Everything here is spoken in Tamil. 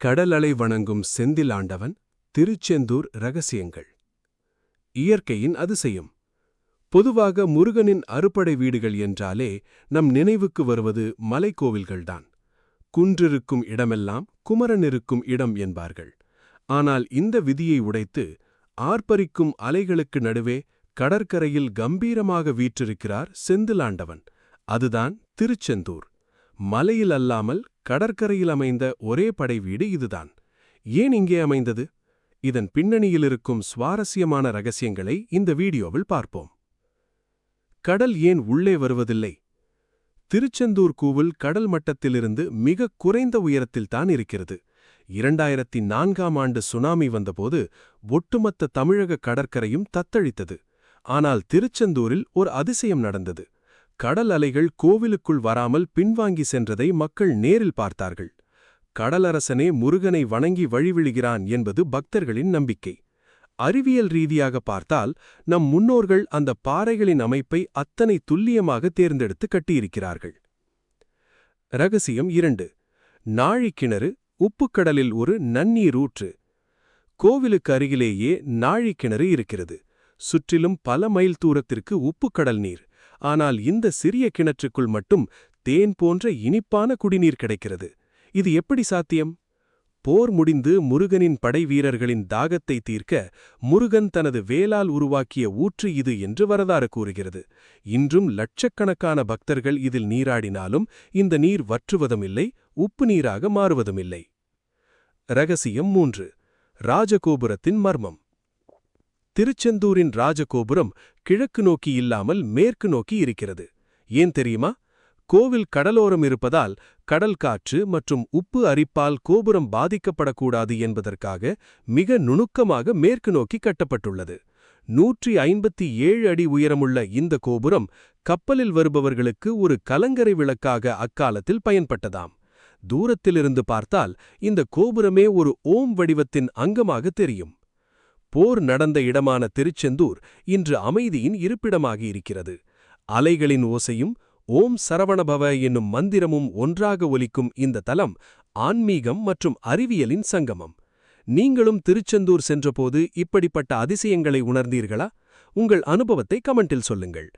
கடல் அலை வணங்கும் செந்தில் ஆண்டவன் திருச்செந்தூர் இரகசியங்கள். இயற்கையின் அதிசயம். பொதுவாக முருகனின் அறுபடை வீடுகள் என்றாலே நம் நினைவுக்கு வருவது மலைக்கோவில்கள்தான். குன்றிருக்கும் இடமெல்லாம் குமரன் இருக்கும் இடம் என்பார்கள். ஆனால் இந்த விதியை உடைத்து ஆர்ப்பரிக்கும் அலைகளுக்கு நடுவே கடற்கரையில் கம்பீரமாக வீற்றிருக்கிறார் செந்திலாண்டவன். அதுதான் திருச்செந்தூர். மலையில் அல்லாமல் கடற்கரையில் அமைந்த ஒரே படை வீடு இதுதான். ஏன் இங்கே அமைந்தது? இதன் பின்னணியில் இருக்கும் சுவாரஸ்யமான ரகசியங்களை இந்த வீடியோவில் பார்ப்போம். கடல் ஏன் உள்ளே வருவதில்லை? திருச்செந்தூர் கோவில் கடல் மட்டத்திலிருந்து மிக குறைந்த உயரத்தில்தான் இருக்கிறது. 2004ஆம் ஆண்டு சுனாமி வந்தபோது ஒட்டுமொத்த தமிழக கடற்கரையும் தத்தளித்தது. ஆனால் திருச்செந்தூரில் ஒரு அதிசயம் நடந்தது. கடல் அலைகள் கோவிலுக்குள் வராமல் பின்வாங்கி சென்றதை மக்கள் நேரில் பார்த்தார்கள். கடலரசனே முருகனை வணங்கி வழிவிழுகிறான் என்பது பக்தர்களின் நம்பிக்கை. அறிவியல் ரீதியாக பார்த்தால் நம் முன்னோர்கள் அந்த பாறைகளின் அமைப்பை அத்தனை துல்லியமாக தேர்ந்தெடுத்து கட்டியிருக்கிறார்கள். ரகசியம் 2. நாழிக்கிணறு உப்புக்கடலில் ஒரு நன்னீர் ஊற்று. கோவிலுக்கு அருகிலேயே நாழிக்கிணறு இருக்கிறது. சுற்றிலும் பல மைல் தூரத்திற்கு உப்புக்கடல் நீர். ஆனால் இந்த சிறிய கிணற்றுக்குள் மட்டும் தேன் போன்ற இனிப்பான குடிநீர் கிடைக்கிறது. இது எப்படி சாத்தியம்? போர் முடிந்து முருகனின் படை வீரர்களின் தாகத்தை தீர்க்க முருகன் தனது வேலால் உருவாக்கிய ஊற்று இது என்று வரலாறு கூறுகிறது. இன்றும் லட்சக்கணக்கான பக்தர்கள் இதில் நீராடினாலும் இந்த நீர் வற்றுவதுமில்லை, உப்பு நீராக மாறுவதுமில்லை. ரகசியம் 3. ராஜகோபுரத்தின் மர்மம். திருச்செந்தூரின் ராஜகோபுரம் கிழக்கு நோக்கி இல்லாமல் மேற்கு நோக்கி இருக்கிறது. ஏன் தெரியுமா? கோவில் கடலோரம் இருப்பதால் கடல் காற்று மற்றும் உப்பு அரிப்பால் கோபுரம் பாதிக்கப்படக்கூடாது என்பதற்காக மிக நுணுக்கமாக மேற்கு நோக்கி கட்டப்பட்டுள்ளது. 157 அடி உயரமுள்ள இந்த கோபுரம் கப்பலில் வருபவர்களுக்கு ஒரு கலங்கரை விளக்காக அக்காலத்தில் பயன்பட்டதாம். தூரத்திலிருந்து பார்த்தால் இந்த கோபுரமே ஒரு ஓம் வடிவத்தின் அங்கமாக தெரியும். போர் நடந்த இடமான திருச்செந்தூர் இன்று அமைதியின் இருப்பிடமாக இருக்கிறது. அலைகளின் ஓசையும் ஓம் சரவணபவ என்னும் மந்திரமும் ஒன்றாக ஒலிக்கும் இந்த தலம் ஆன்மீகம் மற்றும் அறிவியலின் சங்கமம். நீங்களும் திருச்செந்தூர் சென்றபோது இப்படிப்பட்ட அதிசயங்களை உணர்ந்தீர்களா? உங்கள் அனுபவத்தை கமெண்டில் சொல்லுங்கள்.